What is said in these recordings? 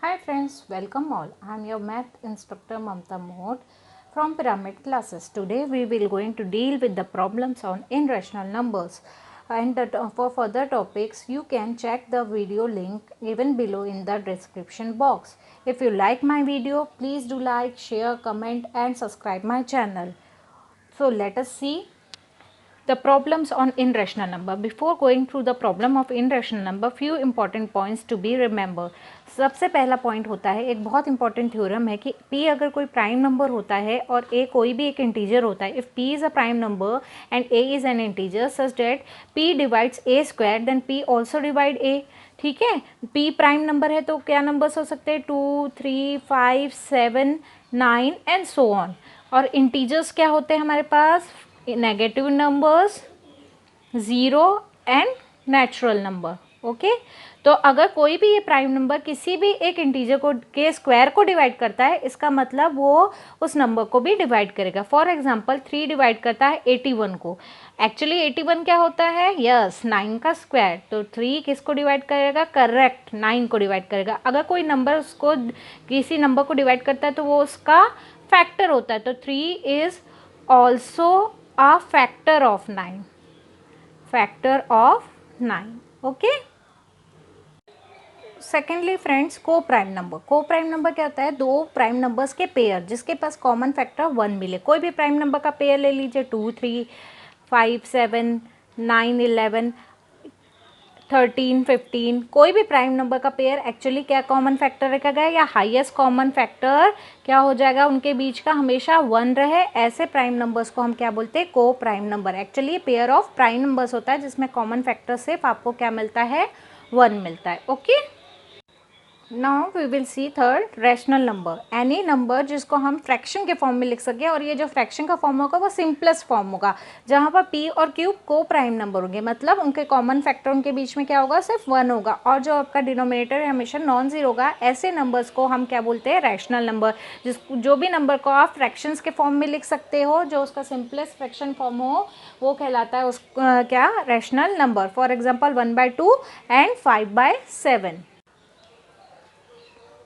Hi friends, welcome all. I am your math instructor Mamta Mohot from Pyramid Classes. Today we will going to deal with the problems on irrational numbers. And for further topics, you can check the video link given below in the description box. If you like my video, please do like, share, comment and subscribe my channel. So let us see the problems on irrational number. Before going through the problem of irrational number, few important points to be remember. सबसे पहला point होता है, एक बहुत important theorem है कि p अगर कोई प्राइम नंबर होता है और a कोई भी एक इंटीजर होता है, if p is a prime number and a is an integer such that p divides a square then p also divide a. ठीक है, p प्राइम नंबर है तो क्या नंबर्स हो सकते हैं 2, 3, 5, 7, 9 एंड सो ऑन. और इंटीजर्स क्या होते हैं हमारे पास? Negative numbers, zero and natural number. Okay, तो अगर कोई भी ये प्राइम नंबर किसी भी एक इंटीजर को के स्क्वायर को डिवाइड करता है, इसका मतलब वो उस नंबर को भी डिवाइड करेगा. फॉर एग्जांपल 3 डिवाइड करता है 81 को. एक्चुअली 81 क्या होता है? यस, 9 का स्क्वायर. तो 3 किसको डिवाइड करेगा? करेक्ट, 9 को डिवाइड करेगा. अगर कोई नंबर उसको किसी नंबर को डिवाइड करता है तो वो उसका फैक्टर होता है. तो 3 is also a factor of 9. Factor of 9. Okay. Secondly friends, को प्राइम नंबर. को प्राइम नंबर क्या होता है? दो प्राइम नंबर्स के पेयर जिसके पास कॉमन फैक्टर 1 मिले. कोई भी प्राइम नंबर का पेयर ले लीजिए, 2, 3, 5, 7, 9, 11, 13, 15. कोई भी प्राइम नंबर का पेयर एक्चुअली क्या कॉमन फैक्टर रखा गया या हाईएस्ट कॉमन फैक्टर क्या हो जाएगा उनके बीच का? हमेशा 1 रहे. ऐसे प्राइम नंबर्स को हम क्या बोलते हैं? को prime number. Actually pair of prime numbers होता है जिसमें कॉमन फैक्टर सिर्फ आपको क्या मिलता है? 1 मिलता है. Okay, now we will see third, rational number. Any number जिसको हम फ्रैक्शन के फॉर्म में लिख सकें, और ये जो फ्रैक्शन का फॉर्म होगा वो सिंपलेस्ट फॉर्म होगा जहाँ पर p और q को प्राइम नंबर होंगे. मतलब उनके कॉमन फैक्टर उनके बीच में क्या होगा? सिर्फ 1 होगा. और जो आपका डिनोमिनेटर है हमेशा नॉन जीरो होगा. ऐसे नंबर्स को हम क्या बोलते हैं? Rational number. जो भी नंबर को आप फ्रैक्शंस के फॉर्म में लिख सकते हो, जो उसका सिंपलेस्ट फ्रैक्शन फॉर्म हो, वो कहलाता है क्या? Rational number. For example 1/2 and 5/7.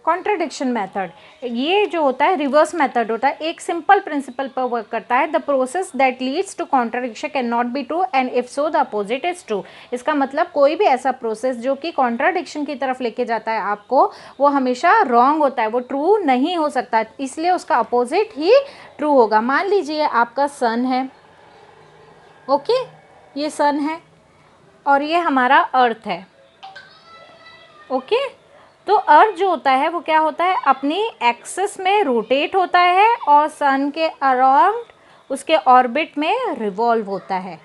Contradiction method, ये जो होता है रिवर्स मेथड होता है. एक सिंपल प्रिंसिपल पर वर्क करता है. The process that leads to contradiction can not be true and if so the opposite is true. इसका मतलब कोई भी ऐसा प्रोसेस जो कि कॉन्ट्राडिक्शन की तरफ लेके जाता है आपको, वो हमेशा रॉन्ग होता है, वो ट्रू नहीं हो सकता. इसलिए उसका अपोजिट ही ट्रू होगा. मान लीजिए आपका सन है. ओके, ये सन है और ये हमारा अर्थ है. ओके, तो अर्थ जो होता है वो क्या होता है? अपनी एक्सिस में रोटेट होता है और सन के अराउंड उसके ऑर्बिट में रिवॉल्व होता है.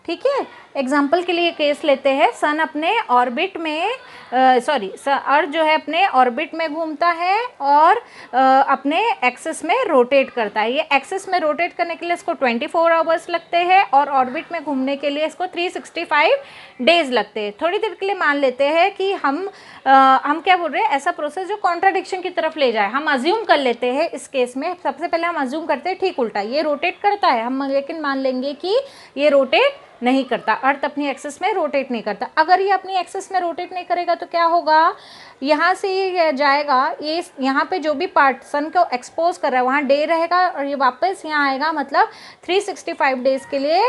ठीक है, एग्जाम्पल के लिए केस लेते हैं. सन अपने ऑर्बिट में अर्थ जो है अपने ऑर्बिट में घूमता है और अपने एक्सिस में रोटेट करता है. ये एक्सिस में रोटेट करने के लिए इसको 24 आवर्स लगते हैं और ऑर्बिट में घूमने के लिए इसको 365 डेज लगते हैं. थोड़ी देर के लिए मान लेते हैं कि हम क्या बोल रहे हैं? ऐसा प्रोसेस जो कॉन्ट्राडिक्शन की तरफ ले जाए. हम अज्यूम कर लेते हैं इस केस में. सबसे पहले हम अज्यूम करते हैं ठीक उल्टा, ये रोटेट करता है हम, लेकिन मान लेंगे कि ये रोटेट नहीं करता. अर्थ अपनी एक्सिस में रोटेट नहीं करता. अगर ये अपनी एक्सिस में रोटेट नहीं करेगा तो क्या होगा? यहाँ से ये जाएगा, ये यहाँ पे जो भी पार्ट सन को एक्सपोज कर रहा है वहाँ डे रहेगा और ये वापस यहाँ आएगा. मतलब 365 डेज के लिए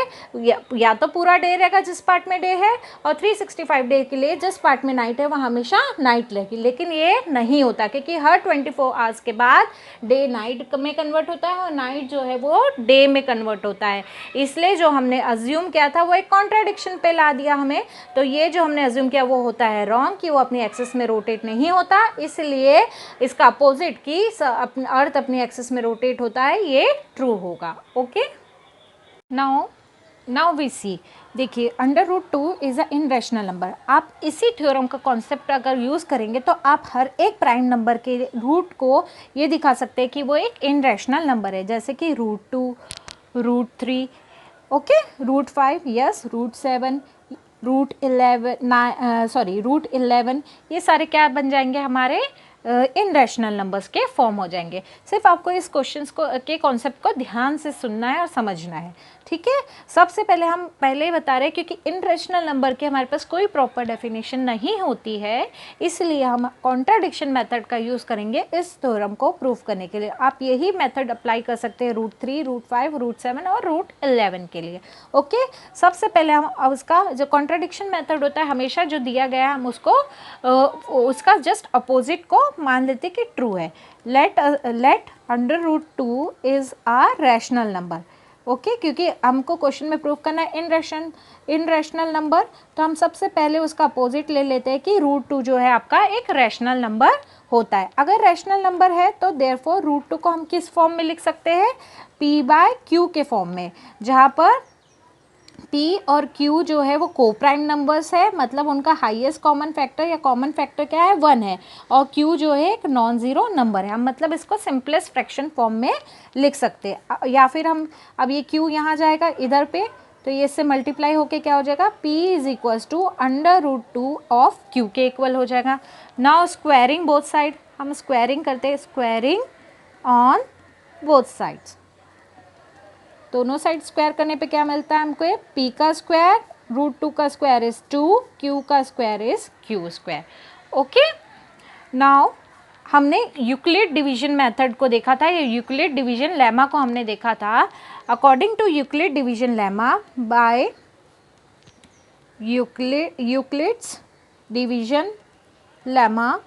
या तो पूरा डे रहेगा जिस पार्ट में डे है, और 365 डे के लिए जिस पार्ट में नाइट है वहाँ हमेशा नाइट रहेगी. लेकिन ये नहीं होता क्योंकि हर 24 आवर्स के बाद डे नाइट में कन्वर्ट होता है और नाइट जो है वो डे में कन्वर्ट होता है. इसलिए जो हमने अज्यूम किया था वो एक कॉन्ट्राडिक्शन पे ला दिया हमें. तो ये जो हमने अज्यूम किया वो होता है रॉन्ग, कि वो अपनी एक्सिस में रोटेट नहीं होता. इसलिए इसका अपोजिट कि अर्थ अपनी एक्सिस में रोटेट होता है, ये ट्रू होगा. ओके, नाउ वी सी. देखिए, √2 इज़ अ इनरेशनल नंबर. आप इसी थ्योरम का कॉन्सेप्ट अगर यूज़ करेंगे तो आप हर एक प्राइम नंबर के रूट को ये दिखा सकते हैं कि वो एक इनरेशनल नंबर है. जैसे कि √2, √3, ओके, √5, यस, √7, √11, ये सारे क्या बन जाएंगे? हमारे इनरेशनल नंबर्स के फॉर्म हो जाएंगे. सिर्फ आपको इस क्वेश्चन के कॉन्सेप्ट को ध्यान से सुनना है और समझना है. ठीक है। सबसे पहले हम पहले ही बता रहे हैं क्योंकि इनरेशनल नंबर की हमारे पास कोई प्रॉपर डेफिनेशन नहीं होती है, इसलिए हम कॉन्ट्राडिक्शन मेथड का यूज़ करेंगे इस थ्योरम को प्रूव करने के लिए। आप यही मेथड अप्लाई कर सकते हैं √3, √5, √7 और √11 के लिए। ओके, सबसे पहले हम उसका जो कॉन्ट्राडिक्शन मेथड होता है हमेशा जो दिया गया है हम उसको उसका जस्ट अपोजिट को मान लेते कि ट्रू है। Let √2 is a rational number. Okay, क्योंकि हमको क्वेश्चन में प्रूव करना है इनरेशनल नंबर, तो हम सबसे पहले उसका अपोजिट ले लेते हैं कि √2 जो है आपका एक रैशनल नंबर होता है। अगर रैशनल नंबर है तो देयरफॉर √2 को हम किस फॉर्म में लिख सकते हैं, p/q के फॉर्म में, जहाँ पर p और q जो है वो कोप्राइम नंबर्स है, मतलब उनका हाईएस्ट कॉमन फैक्टर या कॉमन फैक्टर क्या है 1 है, और q जो है एक नॉन ज़ीरो नंबर है। हम मतलब इसको सिंपलेस्ट फ्रैक्शन फॉर्म में लिख सकते हैं। या फिर हम अब ये q यहाँ जाएगा इधर पे, तो ये इससे मल्टीप्लाई होके क्या हो जाएगा, p = √2 ऑफ q के इक्वल हो जाएगा। नाउ स्क्वायरिंग बोथ साइड, हम स्क्वायरिंग करते हैं, स्क्वायरिंग ऑन बोथ साइड्स, दोनों साइड स्क्वायर करने पे क्या मिलता है हमको, p का स्क्वायर √2 का स्क्वायर इज 2, q का square is q²। Okay, now हमने यूक्लिड डिवीजन मेथड को देखा था, ये यूक्लिड डिवीजन लेमा को हमने देखा था। According to Euclid division lemma, by Euclid's division lemma,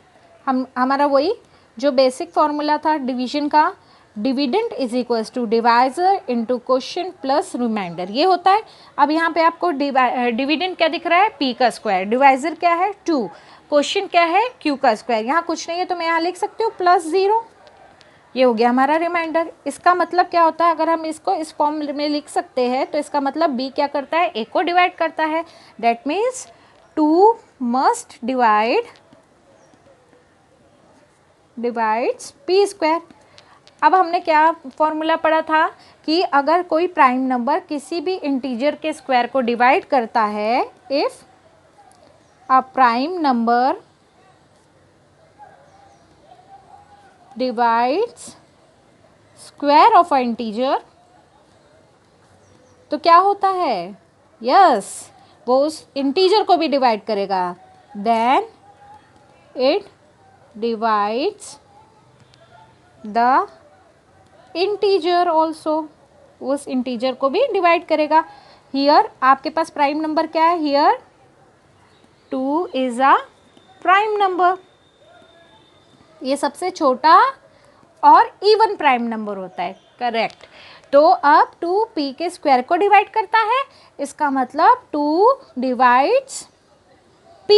हमारा वही जो बेसिक फॉर्मूला था डिवीजन का, dividend = divisor into question plus remainder, ये होता है। अब यहाँ पे आपको डिविडेंड क्या दिख रहा है, p का स्क्वायर, डिवाइजर क्या है 2, क्वेश्चन क्या है q का स्क्वायर, यहाँ कुछ नहीं है तो मैं यहाँ लिख सकती हूँ +0, ये हो गया हमारा रिमाइंडर। इसका मतलब क्या होता है, अगर हम इसको इस फॉर्म में लिख सकते हैं तो इसका मतलब b क्या करता है, a को डिवाइड करता है, that means 2 must divides p²। अब हमने क्या फॉर्मूला पढ़ा था कि अगर कोई प्राइम नंबर किसी भी इंटीजर के स्क्वायर को डिवाइड करता है, if a prime number divides square of a integer, तो क्या होता है, यस वो उस इंटीजर को भी डिवाइड करेगा, then it divides the integer also, उस इंटीजर को भी डिवाइड करेगा। हियर आपके पास प्राइम नंबर क्या है, here 2 is a prime number, ये सबसे छोटा और इवन प्राइम नंबर होता है, करेक्ट। तो अब 2 p के स्क्वायर को डिवाइड करता है, इसका मतलब 2 डिवाइड्स p,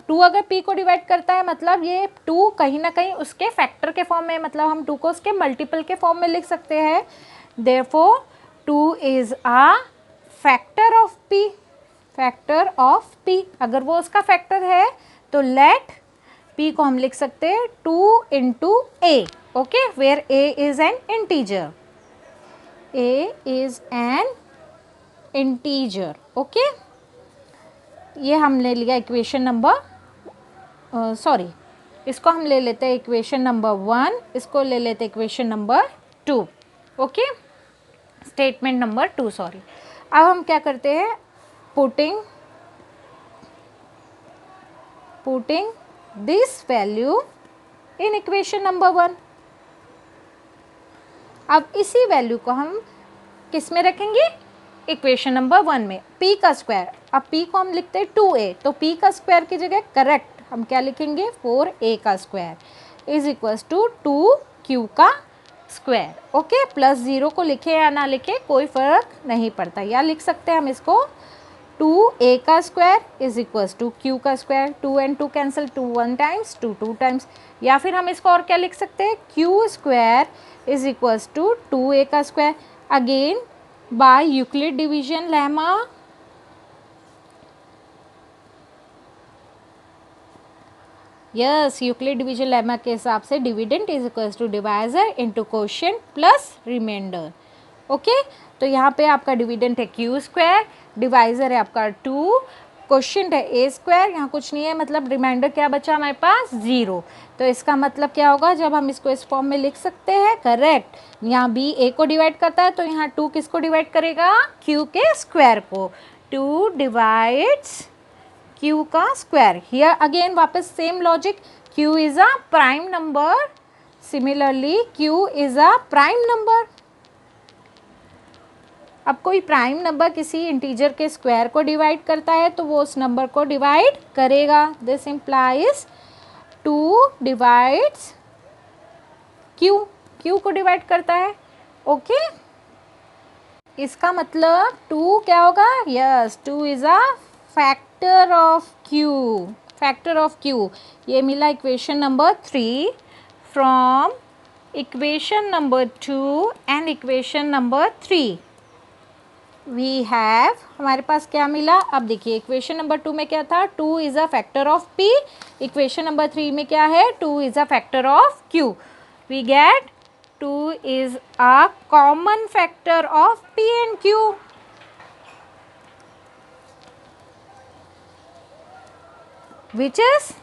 2 अगर p को डिवाइड करता है मतलब ये 2 कहीं ना कहीं उसके फैक्टर के फॉर्म में, मतलब हम 2 को उसके मल्टीपल के फॉर्म में लिख सकते हैं। Therefore 2 is a factor of p, अगर वो उसका फैक्टर है तो लेट p को हम लिख सकते हैं 2 × a, okay, where a is an integer, okay. ये हम ले लिया इक्वेशन नंबर, सॉरी इसको हम ले लेते हैं इक्वेशन नंबर 1, इसको ले लेते हैं equation number 2, okay, statement number 2, sorry. अब हम क्या करते हैं, putting this value in equation number 1। अब इसी वैल्यू को हम किस में रखेंगे, इक्वेशन नंबर 1 में, p का स्क्वायर, अब p को हम लिखते हैं 2a, तो p का स्क्वायर की जगह करेक्ट हम क्या लिखेंगे, 4a का square is equal to 2q का स्क्वायर, ओके। +0 को लिखे या ना लिखे कोई फर्क नहीं पड़ता, या लिख सकते हैं हम इसको 2a का square is equal to q का square, 2 and 2 cancel, 2 1 times, 2 2 times, या फिर हम इसको और क्या लिख सकते हैं, q² is equal to 2a का square, again by Euclid division lemma. Yes, Euclid division lemma के हिसाब से dividend is equal to divisor into quotient plus remainder, okay. तो यहाँ पे आपका डिविडेंड है q², डिवाइजर है आपका 2, क्वेश्चन है ए स्क्वायर, यहाँ कुछ नहीं है, मतलब रिमाइंडर क्या बचा हमारे पास 0। तो इसका मतलब क्या होगा जब हम इसको इस फॉर्म में लिख सकते हैं, करेक्ट। यहाँ बी ए को डिवाइड करता है तो यहाँ 2 किसको डिवाइड करेगा, क्यू के स्क्वायर को। 2 डिवाइड्स क्यू का स्क्वायर। हियर अगेन वापस same logic, Q is a prime number, similarly Q is a prime number. अब कोई प्राइम नंबर किसी इंटीजर के स्क्वायर को डिवाइड करता है तो वो उस नंबर को डिवाइड करेगा। This implies 2 divides Q, Q को डिवाइड करता है, ओके। इसका मतलब 2 क्या होगा, yes 2 is a factor of Q, factor of Q. ये मिला equation number 3 from equation number 2 and equation number 3 we have, हमारे पास क्या मिला। अब देखिए इक्वेशन नंबर 2 में क्या था, 2 is a factor of p। Equation number 3 में क्या है, 2 is a factor of q। We get 2 is a common factor of p and q। Which is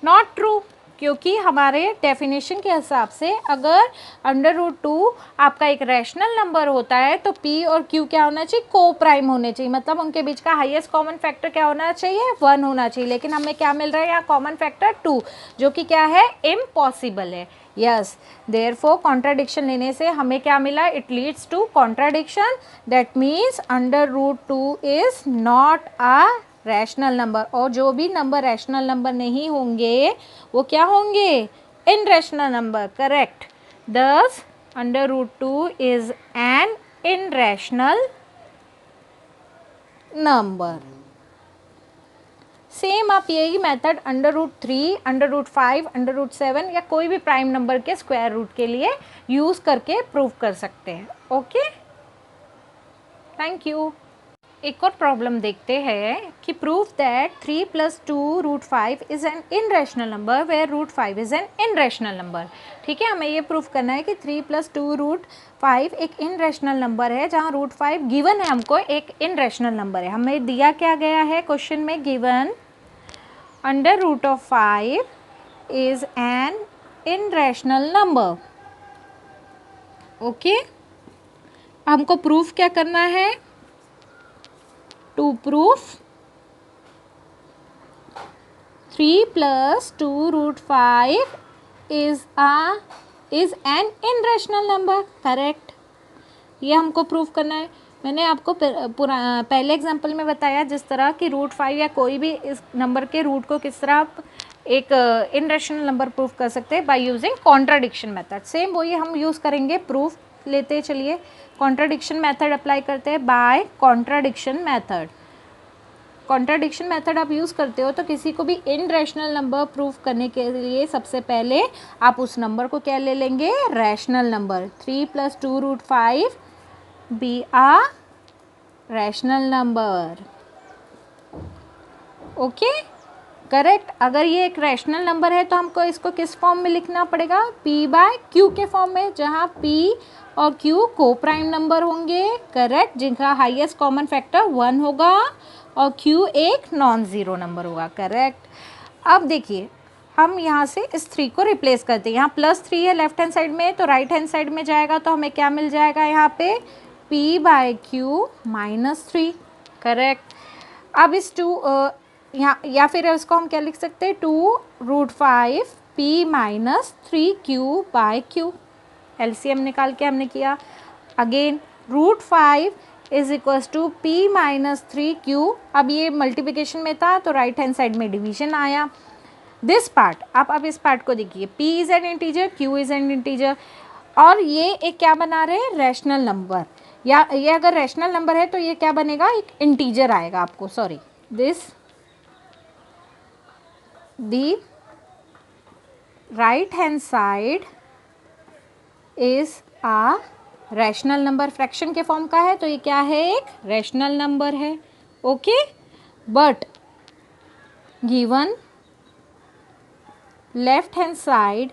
not true, क्योंकि हमारे डेफिनेशन के हिसाब से अगर √2 आपका एक रैशनल नंबर होता है तो p और q क्या होना चाहिए, को प्राइम होने चाहिए, मतलब उनके बीच का हाईएस्ट कॉमन फैक्टर क्या होना चाहिए, 1 होना चाहिए। लेकिन हमें क्या मिल रहा है यहाँ, कॉमन फैक्टर 2, जो कि क्या है, इम्पॉसिबल है। यस, देयरफॉर कॉन्ट्राडिक्शन लेने से हमें क्या मिला, it leads to contradiction. That means √2 is not a rational number, और जो भी नंबर रैशनल नंबर नहीं होंगे वो क्या होंगे, इनरैशनल नंबर, करेक्ट। दस √2 is an irrational number. Same आप यही मेथड √3, √5, √7 या कोई भी प्राइम नंबर के स्क्वायर रूट के लिए यूज़ करके प्रूव कर सकते हैं, ओके। Thank you. एक और प्रॉब्लम देखते हैं कि prove that 3 + 2 √5 is an irrational number where √5 is an irrational number. ठीक है, हमें ये प्रूव करना है कि 3 + 2 √5 एक इनरैशनल नंबर है, जहाँ √5 गिवन है हमको एक इनरैशनल नंबर है। हमें दिया क्या गया है क्वेश्चन में, given √5 is an irrational number, okay. हमको प्रूफ क्या करना है, to proof 3 + 2 √5 is an irrational number, correct. ये हमको प्रूफ करना है। मैंने आपको पहले एग्जांपल में बताया जिस तरह कि √5 या कोई भी इस नंबर के रूट को किस तरह आप एक इनरेशनल नंबर प्रूफ कर सकते हैं by using contradiction method. Same वही हम यूज़ करेंगे, प्रूफ लेते चलिए, कॉन्ट्राडिक्शन मेथड अप्लाई करते हैं by contradiction method. Contradiction method आप यूज़ करते हो तो किसी को भी इनरैशनल नंबर प्रूफ करने के लिए सबसे पहले आप उस नंबर को क्या ले लेंगे, रैशनल नंबर। 3 + 2 √5 बी आ रैशनल नंबर, ओके, करेक्ट। अगर ये एक रैशनल नंबर है तो हमको इसको किस फॉर्म में लिखना पड़ेगा, p/q के फॉर्म में, जहाँ p और q को प्राइम नंबर होंगे, करेक्ट, जिनका हाईएस्ट कॉमन फैक्टर 1 होगा और q एक नॉन ज़ीरो नंबर होगा, करेक्ट। अब देखिए हम यहाँ से इस 3 को रिप्लेस करते हैं, यहाँ +3 है लेफ्ट हैंड साइड में, तो राइट हैंड साइड में जाएगा तो हमें क्या मिल जाएगा यहाँ पे, p/q -3, करेक्ट। अब इस 2 यहाँ या फिर इसको हम क्या लिख सकते हैं, 2 √5 p -3q/q। एलसीएम निकाल के हमने किया। Again √5 = p -3q। अब ये मल्टीप्लिकेशन में था तो राइट हैंड साइड में डिवीजन आया। दिस पार्ट, अब इस पार्ट को देखिए, p is an integer, q is an integer, और ये एक क्या बना रहे हैं, रैशनल नंबर। या ये अगर रैशनल नंबर है तो ये क्या बनेगा, एक इंटीजर आएगा आपको, sorry, this the right hand side is a rational number, fraction के फॉर्म का है तो ये क्या है, एक रैशनल नंबर है, okay. But given left hand side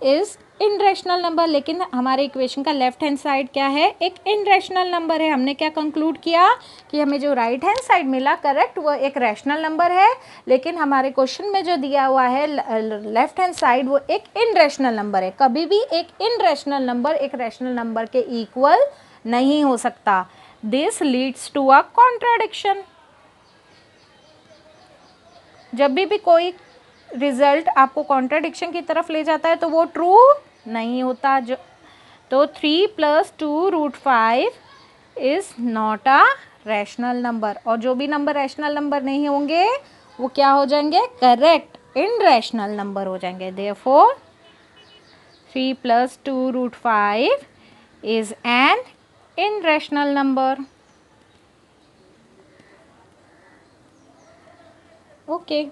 is irrational number, लेकिन हमारे इक्वेशन का लेफ्ट हैंड साइड क्या है, एक इनरेशनल नंबर है। हमने क्या कंक्लूड किया कि हमें जो राइट हैंड साइड मिला करेक्ट वो एक रैशनल नंबर है, लेकिन हमारे क्वेश्चन में जो दिया हुआ है लेफ्ट हैंड साइड वो एक इनरेशनल नंबर है। कभी भी एक इनरेशनल नंबर एक रैशनल नंबर के इक्वल नहीं हो सकता। This leads to a contradiction. जब भी कोई रिजल्ट आपको कॉन्ट्राडिक्शन की तरफ ले जाता है तो वो ट्रू नहीं होता। जो तो 3 + 2√5 is not a rational number, और जो भी नंबर रैशनल नंबर नहीं होंगे वो क्या हो जाएंगे, करेक्ट इनरैशनल नंबर हो जाएंगे। Therefore 3 + 2√5 is an irrational number. Okay.